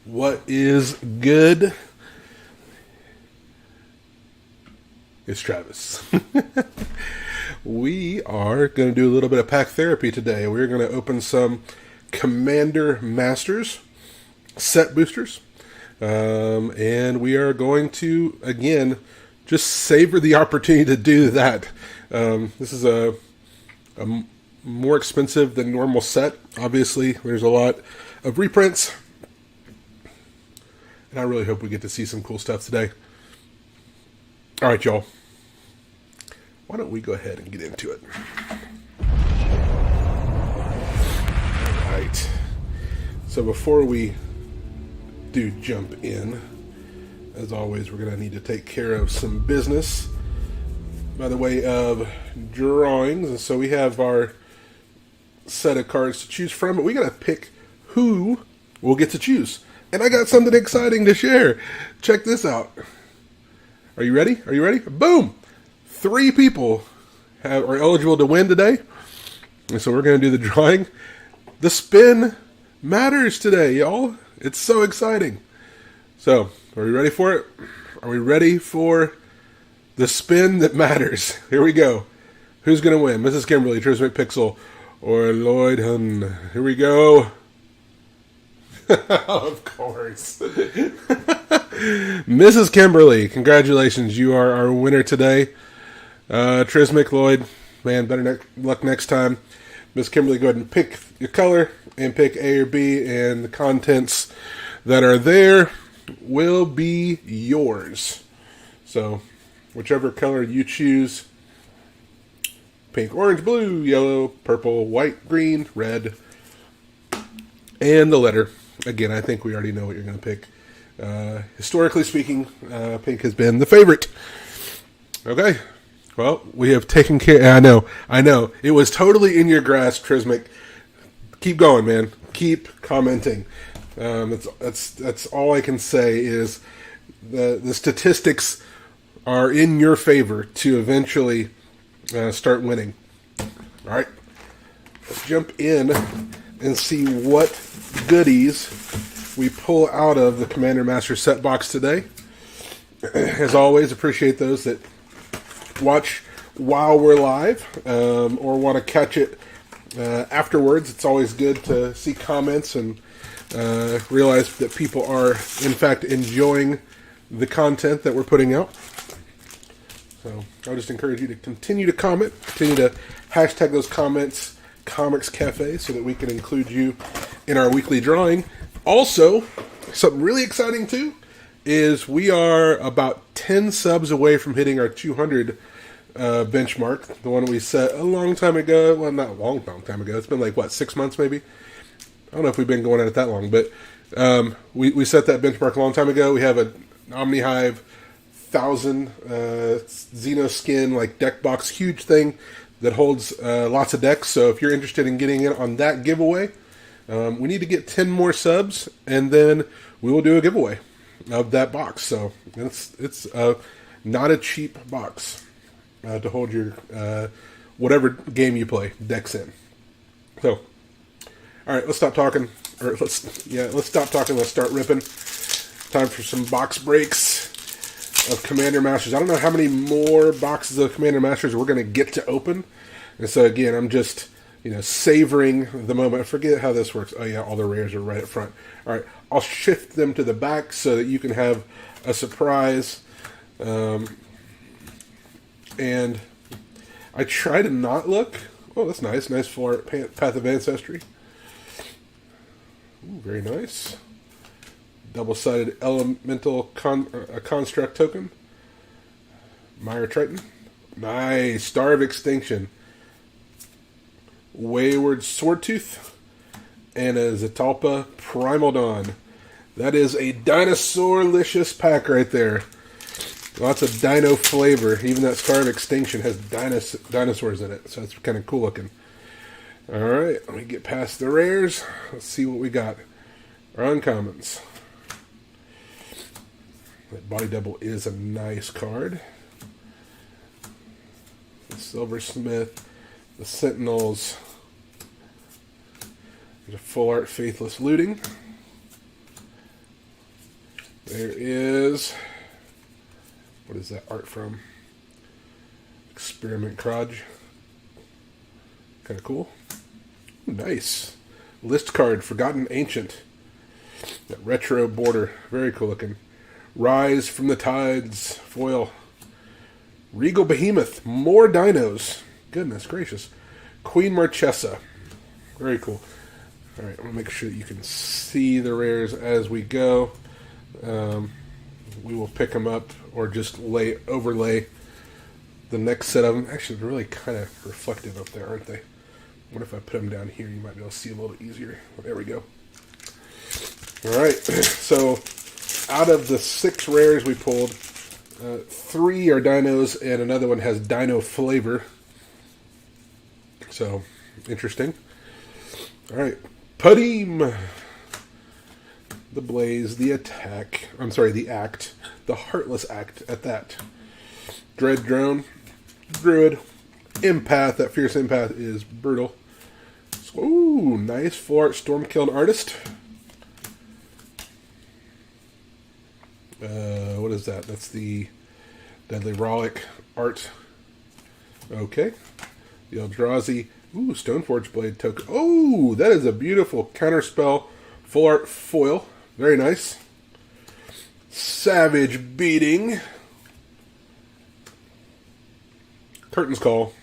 What is good? It's Travis. We are going to do a little bit of pack therapy today. We're going to open some Commander Masters set boosters. And we are going to, again, just savor the opportunity to do that. This is a more expensive than normal set. Obviously, there's a lot of reprints. And I really hope we get to see some cool stuff today. All right, y'all. Why don't we go ahead and get into it? All right. So before we do jump in, as always, we're going to need to take care of some business by the way of drawings. And so we have our set of cards to choose from, but we got to pick who we'll get to choose. And I got something exciting to share. Check this out. Are you ready? Are you ready? Boom! 3 people are eligible to win today. And so we're going to do the drawing. The spin matters today, y'all. It's so exciting. So, are we ready for it? Are we ready for the spin that matters? Here we go. Who's going to win? Mrs. Kimberly, Trismic Pixel, or Lloyd Hun? Here we go. Of course. Mrs. Kimberly, congratulations. You are our winner today. Trismic, Lloyd, man, better luck next time. Miss Kimberly, go ahead and pick your color and pick A or B, and the contents that are there will be yours. So, whichever color you choose, pink, orange, blue, yellow, purple, white, green, red, and the letter. Again, I think we already know what you're going to pick. Historically speaking, pink has been the favorite. Okay. Well, we have taken care. I know. It was totally in your grasp, Trismic. Keep going, man. Keep commenting. That's all I can say is the statistics are in your favor to eventually start winning. All right. Let's jump in and see what goodies we pull out of the Commander Master set box today. As always, appreciate those that watch while we're live or want to catch it afterwards. It's always good to see comments and realize that people are, in fact, enjoying the content that we're putting out. So I would just encourage you to continue to comment, continue to hashtag those comments Comix Cafe so that we can include you in our weekly drawing. Also, something really exciting too is we are about 10 subs away from hitting our 200 benchmark, the one we set a long time ago. Well, not a long time ago. It's been like, 6 months maybe? I don't know if we've been going at it that long, but we set that benchmark a long time ago. We have an OmniHive 1000 Xenoskin like deck box, huge thing that holds lots of decks. So if you're interested in getting in on that giveaway, we need to get 10 more subs, and then we will do a giveaway of that box. So it's not a cheap box to hold your whatever game you play decks in. So, all right, let's stop talking. Let's stop talking. Let's start ripping. Time for some box breaks of Commander Masters. I don't know how many more boxes of Commander Masters we're going to get to open. And so, again, I'm just, savoring the moment. I forget how this works. Oh, yeah, all the rares are right up front. All right, I'll shift them to the back so that you can have a surprise. And I try to not look. Oh, that's nice. Nice for Path of Ancestry. Ooh, very nice. Double-sided Elemental Construct token. Myra Triton. Nice. Star of Extinction. Wayward Swordtooth. And a Zetalpa Primal Dawn. That is a dinosaur-licious pack right there. Lots of dino flavor. Even that Star of Extinction has dinosaurs in it. So it's kind of cool looking. Alright, let me get past the rares. Let's see what we got. Our uncommons. That Body Double is a nice card. The Silversmith, the Sentinels. There's a Full Art Faithless Looting. There is, what is that art from? Experiment Crodge. Kind of cool. Ooh, nice. List card, Forgotten Ancient. That retro border, very cool looking. Rise from the Tides, foil. Regal Behemoth, more dinos. Goodness gracious. Queen Marchesa, very cool. All right, I'm gonna make sure that you can see the rares as we go. We will pick them up or just overlay the next set of them. Actually, they're really kind of reflective up there, aren't they? What if I put them down here? You might be able to see a little easier. There we go. All right, so out of the 6 rares we pulled, 3 are dinos and another one has dino flavor. So, interesting. All right, Padim. The Blaze, the Attack. I'm sorry, the Act. The Heartless Act at that. Dread Drone. Druid. Empath. That Fierce Empath is brutal. Ooh, nice. Full art Stormkiln Artist. What is that? That's the Deadly Rollick art. Okay. The Eldrazi. Ooh, Stoneforge Blade token. Oh, that is a beautiful counterspell. Full art foil. Very nice. Savage Beating. Curtain's Call.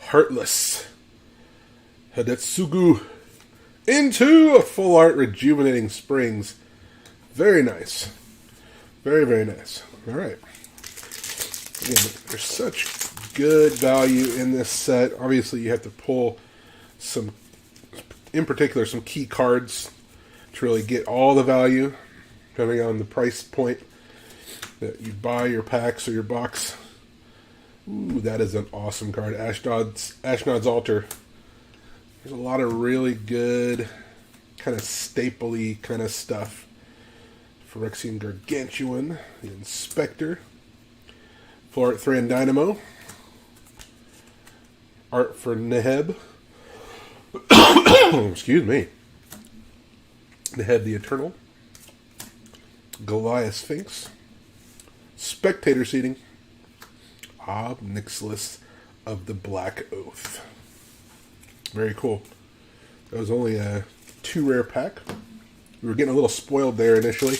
Heartless. Hadetsugu. Into a full art Rejuvenating Springs. Very nice. Very, very nice. All right. Again, there's such good value in this set. Obviously, you have to pull some, in particular, some key cards to really get all the value, depending on the price point that you buy your packs or your box. Ooh, that is an awesome card. Ashnod's Altar. There's a lot of really good, kind of staple-y kind of stuff. Phyrexian Gargantuan, the Inspector, Full Art Thran Dynamo, art for Neheb. Excuse me. Neheb the Eternal, Goliath Sphinx, Spectator Seating, Ob Nixilis of the Black Oath. Very cool. That was only a 2 rare pack. We were getting a little spoiled there initially.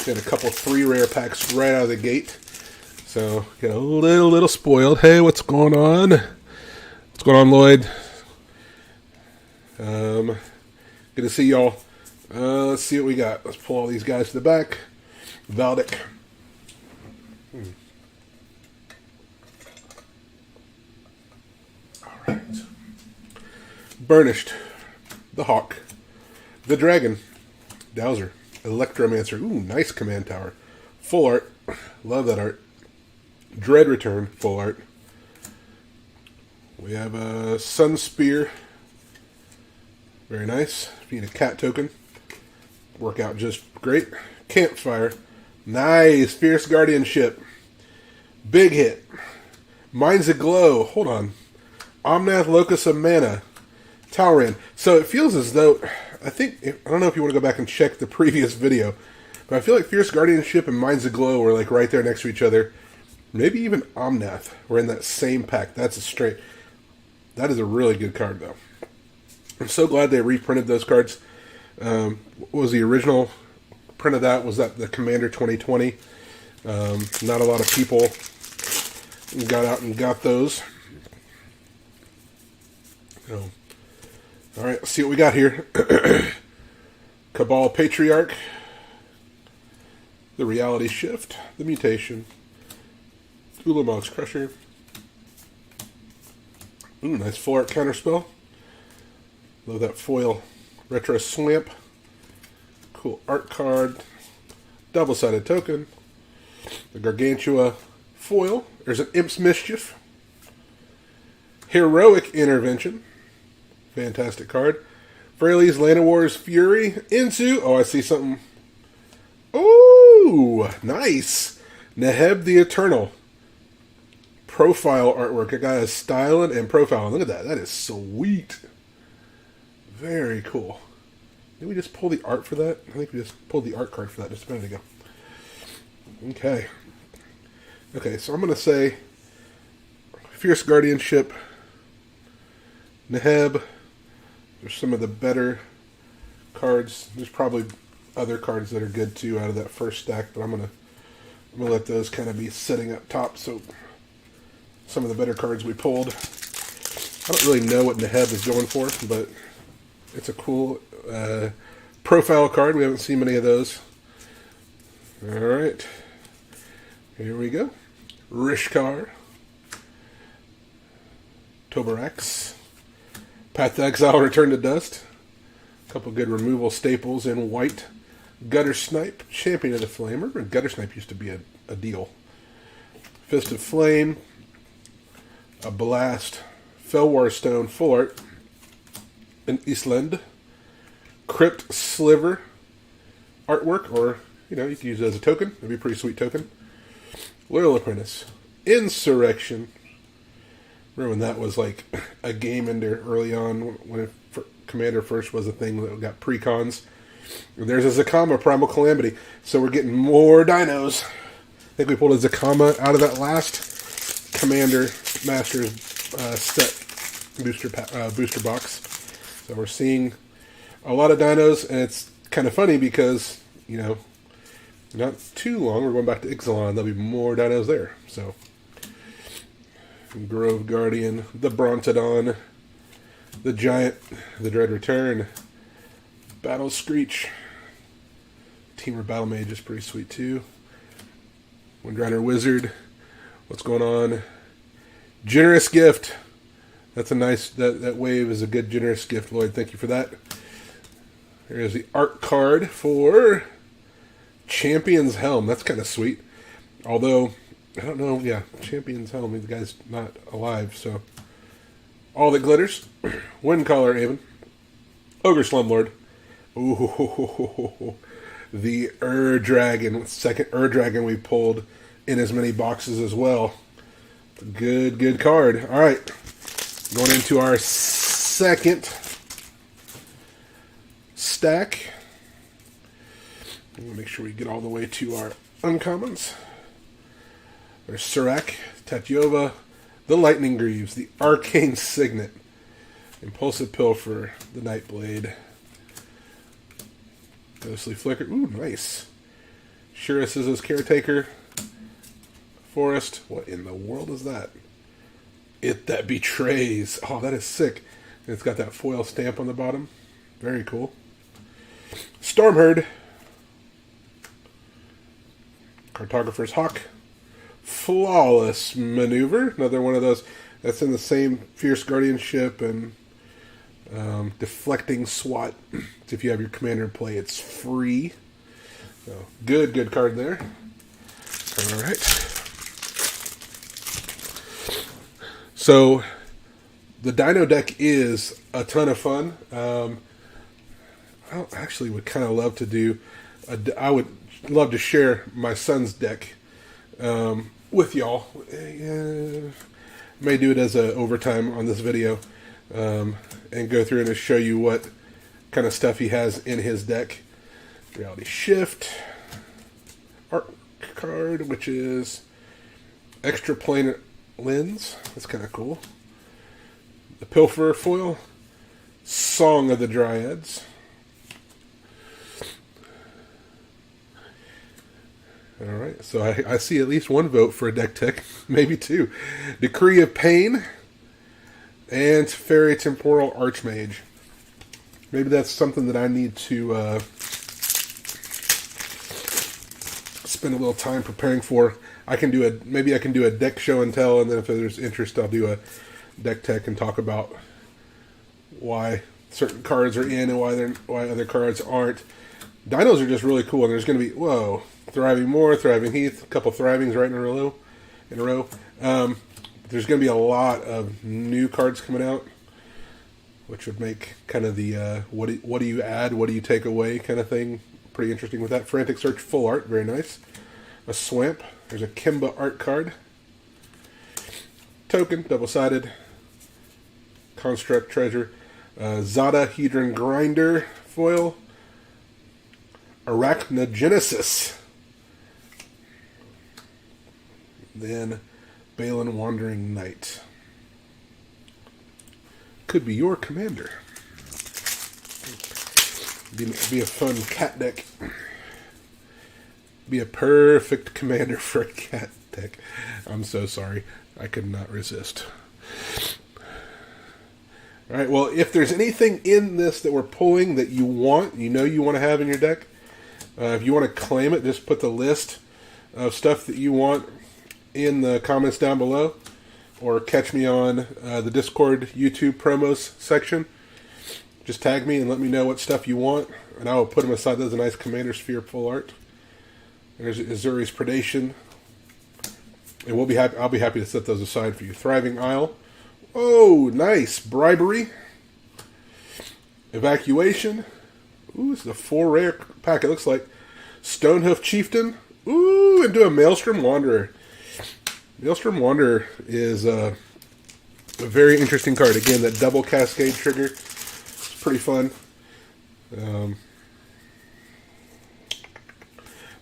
We had a couple 3 rare packs right out of the gate. So, get a little spoiled. Hey, what's going on? What's going on, Lloyd? Good to see y'all. Let's see what we got. Let's pull all these guys to the back. Valdic. All right. Burnished. The Hawk. The Dragon. Dowser. Electromancer. Ooh, nice command tower. Full art. Love that art. Dread Return. Full art. We have a Sun Spear. Very nice. Being a cat token. Work out just great. Campfire. Nice. Fierce Guardianship. Big hit. Mind's Aglow. Hold on. Omnath Locus of Mana. Talran. So it feels as though, I don't know if you want to go back and check the previous video, but I feel like Fierce Guardianship and Mind's Aglow were like right there next to each other. Maybe even Omnath were in that same pack. That is a really good card though. I'm so glad they reprinted those cards. What was the original print of that? Was that the Commander 2020? Not a lot of people got out and got those. All right, let's see what we got here. Cabal Patriarch. The Reality Shift. The Mutation. Ulamog's Crusher. Ooh, nice full art counterspell. Love that foil retro swamp. Cool art card. Double-sided token. The Gargantua foil. There's an Imp's Mischief. Heroic Intervention. Fantastic card. Fraley's Land of War's Fury. Into, oh, I see something. Oh, nice. Neheb the Eternal. Profile artwork. That guy is styling and profiling. Look at that. That is sweet. Very cool. Did we just pull the art for that? I think we just pulled the art card for that just a minute ago. Okay. Okay, so I'm going to say Fierce Guardianship, Neheb. There's some of the better cards. There's probably other cards that are good too out of that first stack, but I'm gonna let those kind of be sitting up top. So some of the better cards we pulled. I don't really know what Neheb is going for, but it's a cool profile card. We haven't seen many of those. All right, here we go. Rishkar, Tobarax, Path to Exile, Return to Dust. A couple good removal staples in white. Gutter Snipe, Champion of the Flame. Remember, Gutter Snipe used to be a deal. Fist of Flame, a Blast, Fellwar Stone, full art, an Eastland, Crypt Sliver artwork, or you could use it as a token. That'd be a pretty sweet token. Loyal Apprentice, Insurrection. Remember when that was like a game ender early on when Commander first was a thing that got precons. There's a Zakama Primal Calamity. So we're getting more dinos. I think we pulled a Zakama out of that last Commander Masters set booster box. So we're seeing a lot of dinos, and it's kind of funny because, not too long, we're going back to Ixalan. There'll be more dinos there. So Grove Guardian, the Brontodon, the Giant, the Dread Return, Battle Screech, Teamer Battle Mage is pretty sweet too. Windrider Wizard, what's going on? Generous Gift. That's a nice, that wave is a good generous gift, Lloyd. Thank you for that. Here's the art card for Champion's Helm. That's kind of sweet. Although, I don't know, yeah, Champion's Helm, the guy's not alive, so. All That Glitters, Windcaller Aven, Ogre Slumlord, ooh, the Dragon, second Dragon we pulled in as many boxes as well. Good card. All right, going into our second stack. I'm going to make sure we get all the way to our uncommons. There's Surak, Tatyova, the Lightning Greaves, the Arcane Signet, Impulsive Pilfer, the Nightblade, Ghostly Flicker, ooh, nice. Shira Sizzo's Caretaker, Forest, what in the world is that? It That Betrays, oh, that is sick. And it's got that foil stamp on the bottom, very cool. Stormherd, Cartographer's Hawk, Flawless Maneuver, another one of those that's in the same Fierce Guardianship and Deflecting SWAT. So if you have your commander in play, it's free. So good card there. All right. So the Dino deck is a ton of fun. I actually would kind of love to do. I would love to share my son's deck with y'all. May do it as a overtime on this video, and go through and show you what kind of stuff he has in his deck. Reality Shift art card, which is Extra Planar Lens. That's kind of cool. The Pilfer foil, Song of the Dryads. Alright, so I see at least one vote for a deck tech, maybe two. Decree of Pain and Fairy Temporal Archmage. Maybe that's something that I need to spend a little time preparing for. Maybe I can do a deck show and tell, and then if there's interest, I'll do a deck tech and talk about why certain cards are in and why other cards aren't. Dinos are just really cool, and there's going to be Thriving Moor, Thriving Heath, a couple Thrivings right in a row. There's going to be a lot of new cards coming out, which would make kind of the what do you add, what do you take away kind of thing pretty interesting with that. Frantic Search full art, very nice. A Swamp. There's a Kimba art card. Token, double-sided. Construct Treasure. Zada Hedron Grinder foil. Arachnogenesis. Then Balin Wandering Knight. Could be your commander. Be a fun cat deck. Be a perfect commander for a cat deck. I'm so sorry. I could not resist. Alright, well, if there's anything in this that we're pulling that you want, you want to have in your deck, if you want to claim it, just put the list of stuff that you want in the comments down below, or catch me on the Discord YouTube promos section. Just tag me and let me know what stuff you want, and I will put them aside. There's a nice Commander Sphere full art. There's Azuri's Predation, and I'll be happy to set those aside for you. Thriving Isle. Oh, nice. Bribery. Evacuation. Ooh, it's a 4 rare pack. It looks like Stonehoof Chieftain. Ooh, and do a Maelstrom Wanderer. Maelstrom Wanderer is a very interesting card. Again, that double cascade trigger. It's pretty fun.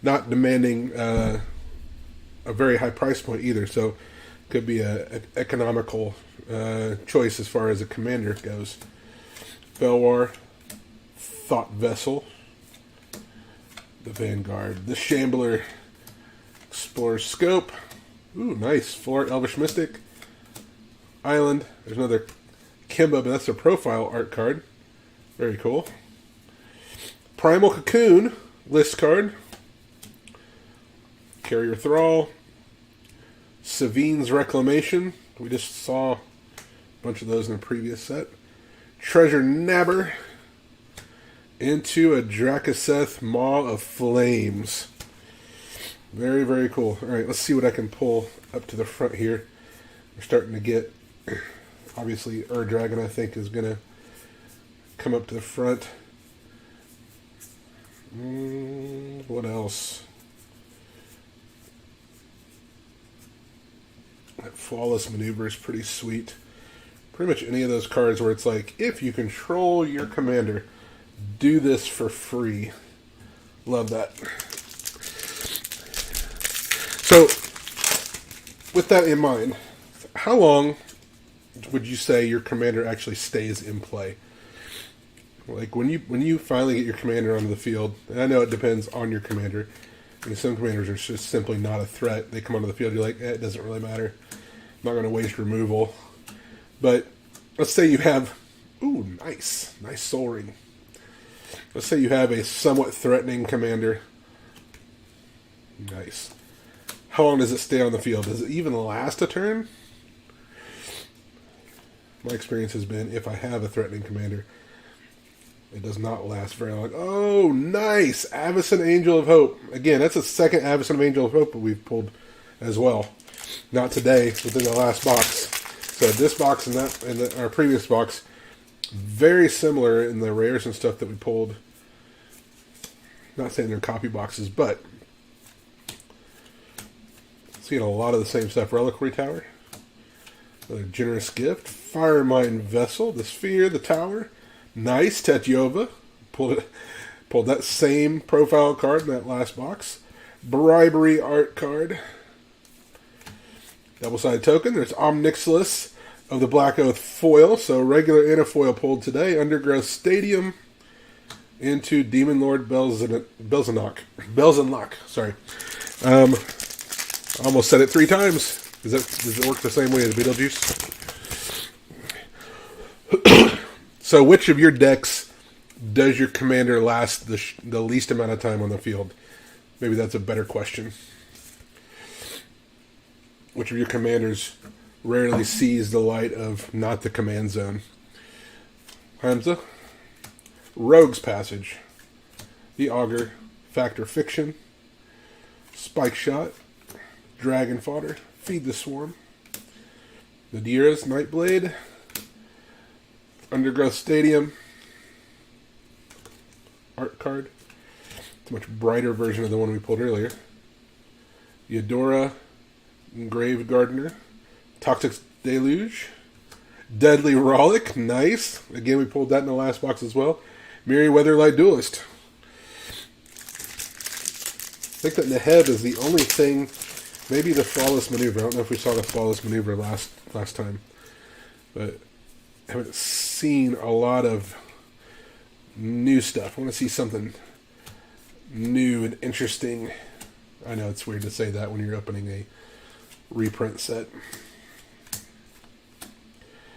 Not demanding a very high price point either, so could be an economical choice as far as a commander goes. Belwar, Thought Vessel, the Vanguard, the Shambler, Explorer's Scope. Ooh, nice. Full art Elvish Mystic. Island. There's another Kimba, but that's a profile art card. Very cool. Primal Cocoon list card. Carrier Thrall. Savine's Reclamation. We just saw a bunch of those in the previous set. Treasure Nabber. Into a Drakaseth Maw of Flames. Very, very cool. Alright, let's see what I can pull up to the front here. We're starting to get, obviously, Dragon, I think, is going to come up to the front. What else? That Flawless Maneuver is pretty sweet. Pretty much any of those cards where it's like, if you control your commander, do this for free. Love that. So, with that in mind, how long would you say your commander actually stays in play? Like when you finally get your commander onto the field, and I know it depends on your commander. And some commanders are just simply not a threat. They come onto the field, you're like, it doesn't really matter. I'm not going to waste removal. But let's say you have, ooh, nice Soul Ring. Let's say you have a somewhat threatening commander. Nice. How long does it stay on the field? Does it even last a turn? My experience has been, if I have a threatening commander, it does not last very long. Oh, nice! Avacyn Angel of Hope. Again, that's a second Avacyn Angel of Hope that we've pulled as well. Not today, within the last box. So this box and our previous box, very similar in the rares and stuff that we pulled. Not saying they're copy boxes, but seeing a lot of the same stuff. Reliquary Tower. Another Generous Gift. Firemine Vessel. The Sphere. The Tower. Nice. Tetyova. Pulled that same profile card in that last box. Bribery art card. Double-sided token. There's Omnixilus of the Black Oath foil. So regular and a foil pulled today. Undergrowth Stadium. Into Demon Lord Belzenlock. Sorry. I almost said it 3 times. Does it work the same way as Beetlejuice? So which of your decks does your commander last the least amount of time on the field? Maybe that's a better question. Which of your commanders rarely sees the light of not the command zone? Hamza. Rogue's Passage. The Augur. Factor Fiction. Spike Shot. Dragon Fodder. Feed the Swarm. Nadira's Nightblade. Undergrowth Stadium. Art card. It's a much brighter version of the one we pulled earlier. Eudora. Grave Gardener. Toxic Deluge. Deadly Rollick. Nice. Again, we pulled that in the last box as well. Merryweather Light Duelist. think that Neheb is the only thing, maybe the Flawless Maneuver. I don't know if we saw the Flawless Maneuver last time, but I haven't seen a lot of new stuff. I want to see something new and interesting. I know it's weird to say that when you're opening a reprint set.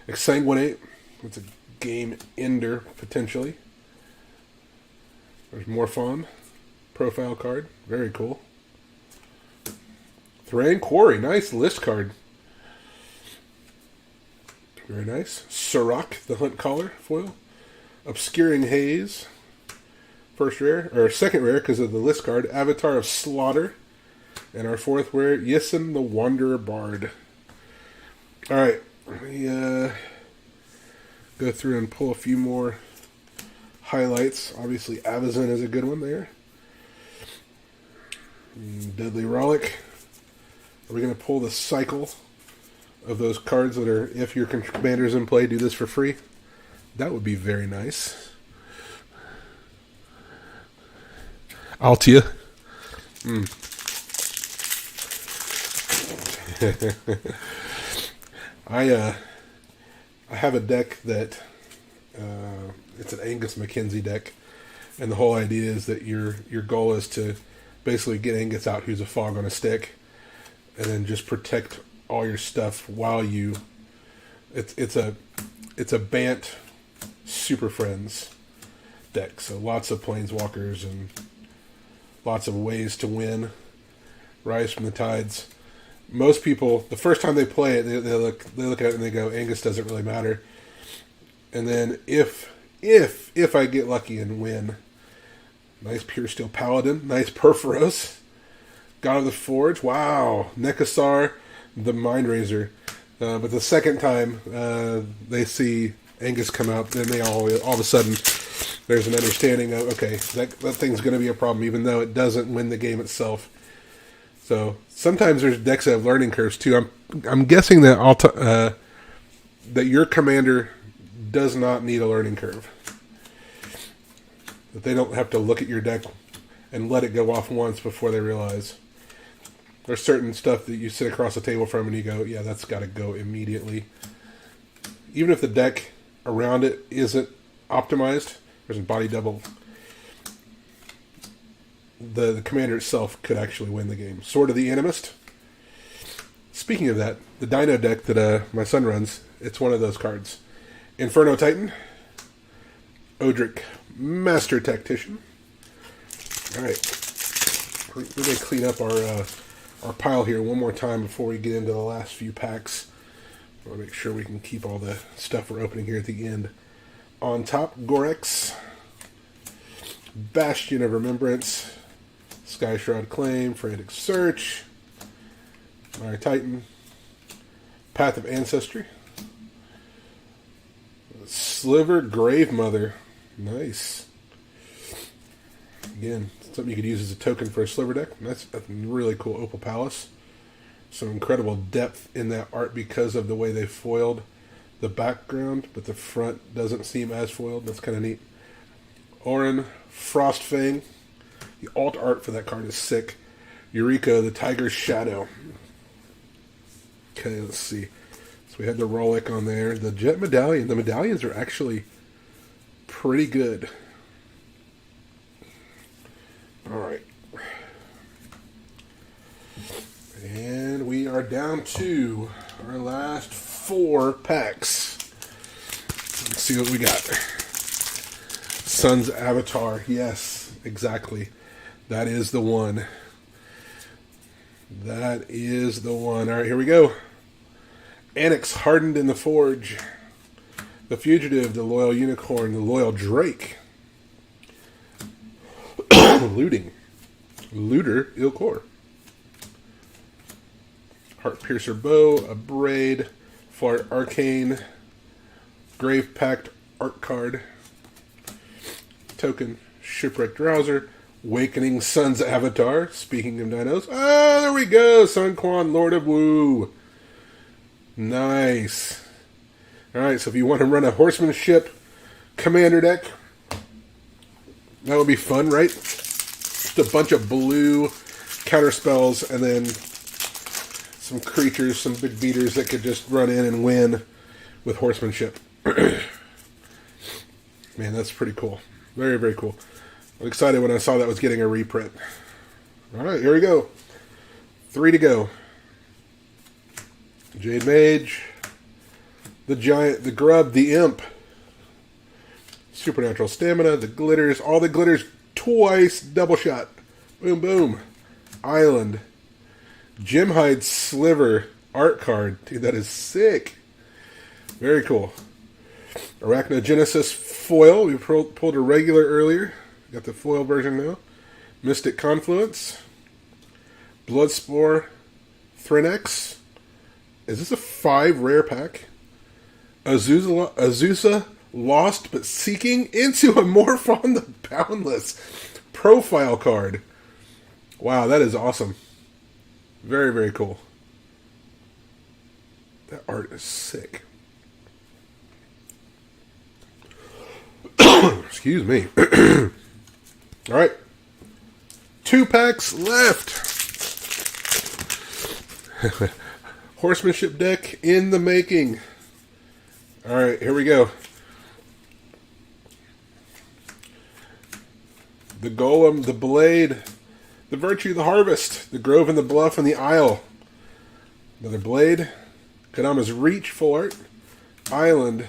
Exsanguinate. It's a game ender, potentially. There's Morphon. Profile card. Very cool. Thran Quarry. Nice list card. Very nice. Sirach, the Hunt Caller foil. Obscuring Haze. First rare, or second rare because of the list card. Avatar of Slaughter. And our fourth rare, Yissen the Wanderer Bard. Alright, let me go through and pull a few more highlights. Obviously, Avazin is a good one there. Deadly Rollick. Are we going to pull the cycle of those cards that are, if your commander's in play, do this for free? That would be very nice. Altia. I have a deck that it's an Angus McKenzie deck, and the whole idea is that your goal is to basically get Angus out, who's a fog on a stick, and then just protect all your stuff while you. It's a Bant Super Friends deck, so lots of Planeswalkers and lots of ways to win. Rise from the Tides. Most people, the first time they play it, they look at it and they go, Angus doesn't really matter. And then if I get lucky and win, nice Pure Steel Paladin, nice Perforos, God of the Forge, wow, Nekasar, the Mind Razor. But the second time they see Angus come out, then they all of a sudden there's an understanding of, okay, that thing's going to be a problem, even though it doesn't win the game itself. So sometimes there's decks that have learning curves too. I'm guessing that that your commander does not need a learning curve. That they don't have to look at your deck and let it go off once before they realize. There's certain stuff that you sit across the table from and you go, yeah, that's got to go immediately. Even if the deck around it isn't optimized, there's a body double. The commander itself could actually win the game. Sword of the Animist. Speaking of that, the Dino deck that my son runs, it's one of those cards. Inferno Titan. Odric, Master Tactician. Alright. We're going to clean up our pile here one more time before we get into the last few packs. I want to make sure we can keep all the stuff we're opening here at the end. On top, Gorex. Bastion of Remembrance. Sky Shroud Claim, Frantic Search, Mire Titan, Path of Ancestry, Sliver Grave Mother, nice. Again, something you could use as a token for a Sliver deck. That's really cool. Opal Palace, some incredible depth in that art because of the way they foiled the background, but the front doesn't seem as foiled. That's kind of neat. Orin, Frostfang. The alt art for that card is sick. Eureka, the Tiger's Shadow. Okay, let's see. So we had the Rollick on there. The Jet Medallion. The medallions are actually pretty good. Alright. And we are down to our last 4 packs. Let's see what we got. Sun's Avatar. Yes, exactly. That is the one. That is the one. All right, here we go. Annex Hardened in the Forge. The Fugitive, the Loyal Unicorn, the Loyal Drake. Looter, Ilkor. Heart Piercer Bow, a Braid, Flart Arcane, Grave Pact Art Card, Token, Shipwrecked Drowser, Awakening Sun's Avatar. Speaking of dinos, there we go. Sun Quan, Lord of Wu. Nice. Alright, so if you want to run a horsemanship commander deck, that would be fun, right? Just a bunch of blue counter spells, and then some creatures, some big beaters that could just run in and win with horsemanship. Man, that's pretty cool. Very, very cool. I was excited when I saw that was getting a reprint. All right, here we go. 3 to go. Jade Mage, the Giant, the Grub, the Imp, Supernatural Stamina, the Glitters, all the glitters twice, double shot. Boom, boom. Island, Gemhide Sliver art card. Dude, that is sick. Very cool. Arachnogenesis foil. We pulled a regular earlier. Got the foil version now. Mystic Confluence, Bloodspore, Thrynex. Is this a 5 rare pack? Azusa Lost but Seeking into a Morphon the Boundless profile card. Wow, that is awesome. Very, very cool. That art is sick. Excuse me. All right. 2 packs left. Horsemanship deck in the making. All right, here we go. The Golem, the Blade, the Virtue, the Harvest, the Grove and the Bluff and the Isle. Another Blade. Kadama's Reach, full art. Island.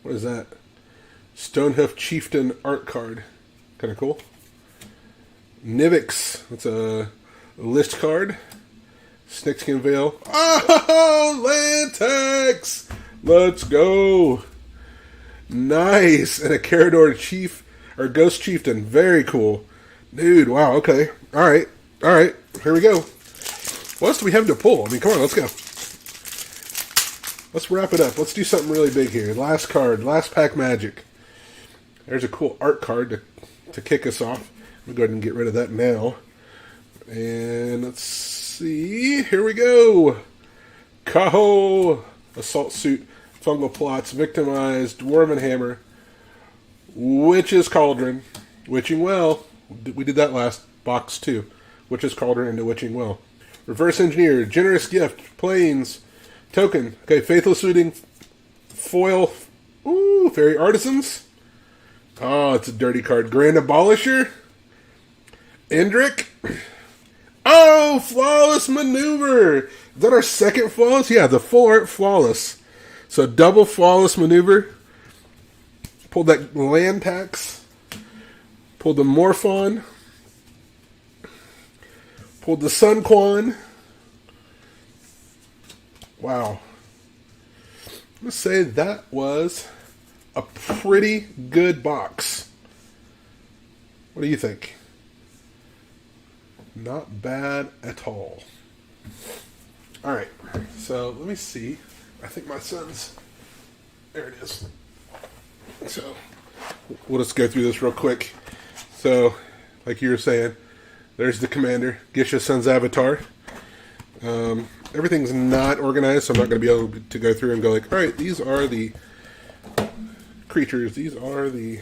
What is that? Stonehoof Chieftain art card. Kind of cool. Nivix. That's a list card. Snakeskin Veil. Oh, Lantex! Let's go. Nice. And a Carador Chief, or Ghost Chieftain. Very cool. Dude, wow, okay. Alright. Alright. Here we go. What else do we have to pull? I mean, come on, let's go. Let's wrap it up. Let's do something really big here. Last card. Last pack magic. There's a cool art card to kick us off. I'm going to go ahead and get rid of that now. And let's see. Here we go. Kaho. Assault Suit. Fungal Plots. Victimized. Dwarven Hammer. Witch's Cauldron. Witching Well. We did that last box too. Witch's Cauldron into Witching Well. Reverse Engineer. Generous Gift. Plains. Token. Okay, Faithless Looting. Foil. Ooh, Fairy Artisans. Oh, it's a dirty card. Grand Abolisher. Endrick. Oh, Flawless Maneuver. Is that our second Flawless? Yeah, the full art Flawless. So double Flawless Maneuver. Pulled that land tax. Pulled the Morphon. Pulled the Sun Quan. Wow. I'm going to say that was a pretty good box. What do you think? Not bad at all. Alright, so let me see. I think my son's... There it is. So, we'll just go through this real quick. So, like you were saying, there's the commander, Gisha's son's avatar. Everything's not organized, so I'm not going to be able to go through and go like, alright, these are the creatures, these are the...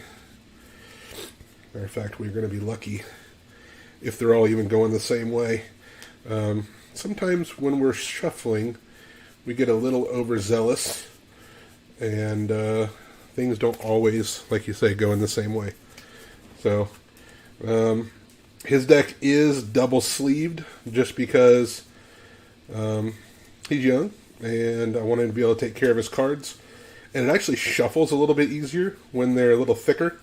Matter of fact, we're going to be lucky if they're all even going the same way. Sometimes when we're shuffling, we get a little overzealous, and things don't always, like you say, go in the same way. So, his deck is double-sleeved, just because he's young, and I wanted to be able to take care of his cards. And it actually shuffles a little bit easier when they're a little thicker.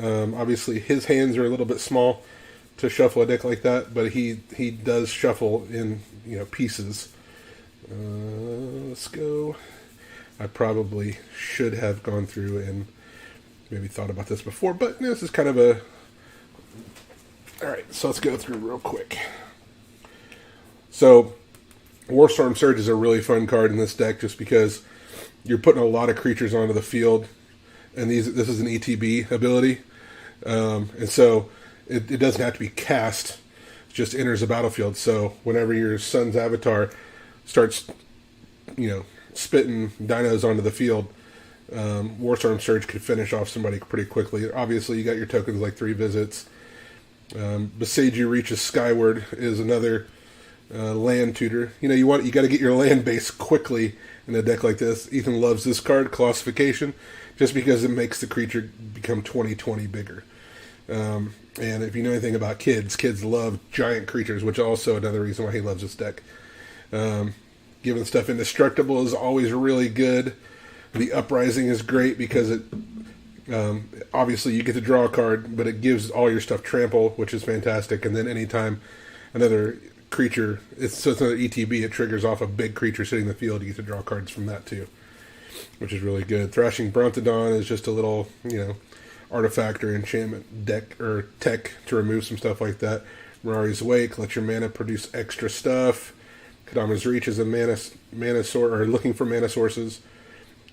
Obviously, his hands are a little bit small to shuffle a deck like that, but he does shuffle in pieces. Let's go. I probably should have gone through and maybe thought about this before, but this is kind of a... Alright, so let's go through real quick. So, Warstorm Surge is a really fun card in this deck just because you're putting a lot of creatures onto the field, and this is an ETB ability. And so it doesn't have to be cast, it just enters the battlefield. So whenever your son's avatar starts, spitting dinos onto the field, Warstorm Surge could finish off somebody pretty quickly. Obviously, you got your tokens like 3 visits, Beside Reaches Skyward is another land tutor. You know, you got to get your land base quickly in a deck like this. Ethan loves this card, Colossification, just because it makes the creature become 20/20 bigger. And if you know anything about kids love giant creatures, which is also another reason why he loves this deck. Giving stuff indestructible is always really good. The Uprising is great because it obviously you get to draw a card, but it gives all your stuff trample, which is fantastic. And then anytime another creature, it's another ETB, it triggers off a big creature sitting in the field, you get to draw cards from that too, which is really good. Thrashing Brontodon is just a little, artifact or enchantment deck or tech to remove some stuff like that. Mirari's Wake lets your mana produce extra stuff. Kadama's Reach is a mana source, or looking for mana sources.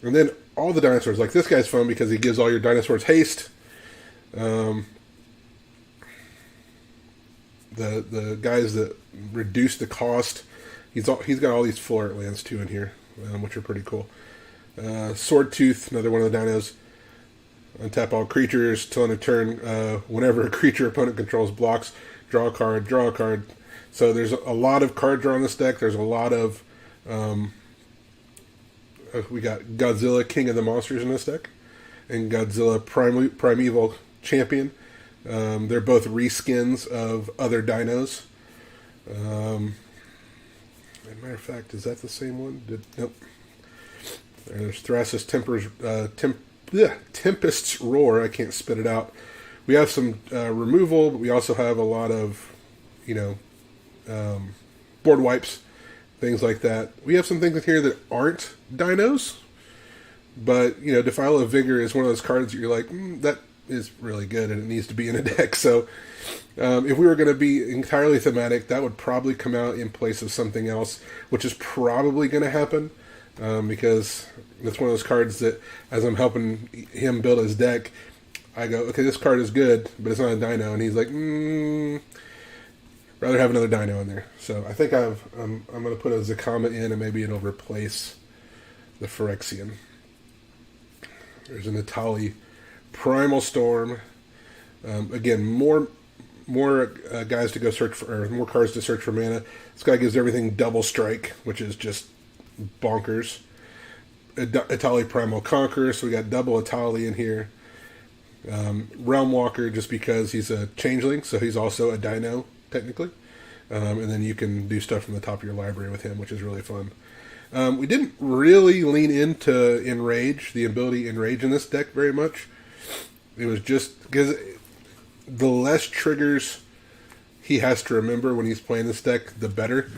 And then all the dinosaurs, like this guy's fun because he gives all your dinosaurs haste. The guys that reduce the cost, he's got all these Floret lands too in here, which are pretty cool. Swordtooth, another one of the dinos. Untap all creatures till end of turn. Whenever a creature opponent controls blocks, draw a card, draw a card. So there's a lot of card draw in this deck. There's a lot of we got Godzilla, King of the Monsters in this deck, and Godzilla Primeval Champion. They're both reskins of other dinos. As a matter of fact, is that the same one? Nope. There's Thrasis Tempest's Roar. I can't spit it out. We have some removal, but we also have a lot of, board wipes, things like that. We have some things in here that aren't dinos, but, Defile of Vigor is one of those cards that you're like, that is really good and it needs to be in a deck. So if we were going to be entirely thematic, that would probably come out in place of something else, which is probably going to happen. Because it's one of those cards that, as I'm helping him build his deck, I go, okay, this card is good, but it's not a dino, and he's like, rather have another dino in there. So I think I'm going to put a Zakama in, and maybe it'll replace the Phyrexian. There's an Itali Primal Storm. Again, more guys to go search for, or more cards to search for mana. This guy gives everything double strike, which is just bonkers. Itali Primal Conqueror, so we got double Itali in here. Realm Walker, just because he's a changeling, so he's also a dino, technically. And then you can do stuff from the top of your library with him, which is really fun. We didn't really lean into Enrage, the ability Enrage in this deck very much. It was just because the less triggers he has to remember when he's playing this deck, the better.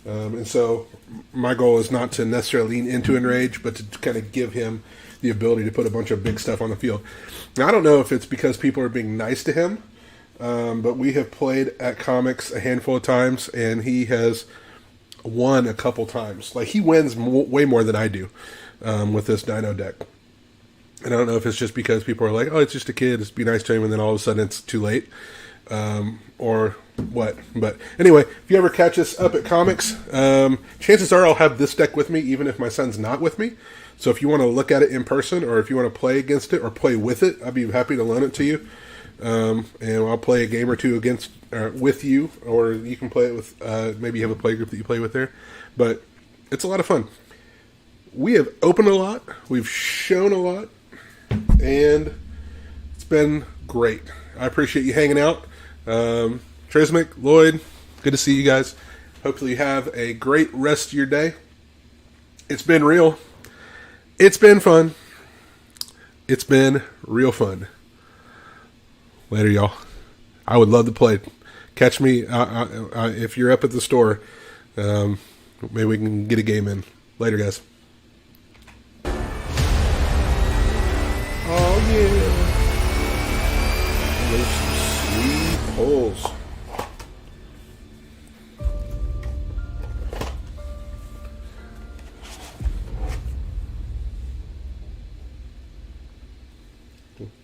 And so my goal is not to necessarily lean into Enrage, but to kind of give him the ability to put a bunch of big stuff on the field. Now, I don't know if it's because people are being nice to him, but we have played at Comix a handful of times, and he has won a couple times. Like, he wins way more than I do with this Dino deck. And I don't know if it's just because people are like, oh, it's just a kid, just be nice to him, and then all of a sudden it's too late. Or what. But anyway, if you ever catch us up at Comix, chances are I'll have this deck with me, even if my son's not with me. So if you want to look at it in person, or if you want to play against it or play with it, I'd be happy to loan it to you. And I'll play a game or two with you, or you can play it with, maybe you have a play group that you play with there. But it's a lot of fun. We have opened a lot, we've shown a lot, and it's been great. I appreciate you hanging out. Trismic, Lloyd, good to see you guys. Hopefully you have a great rest of your day. It's been real. It's been fun. It's been real fun. Later, y'all. I would love to play. Catch me if you're up at the store. Maybe we can get a game in. Later, guys. Oh, yeah. Those sweet holes.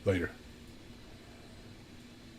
Later.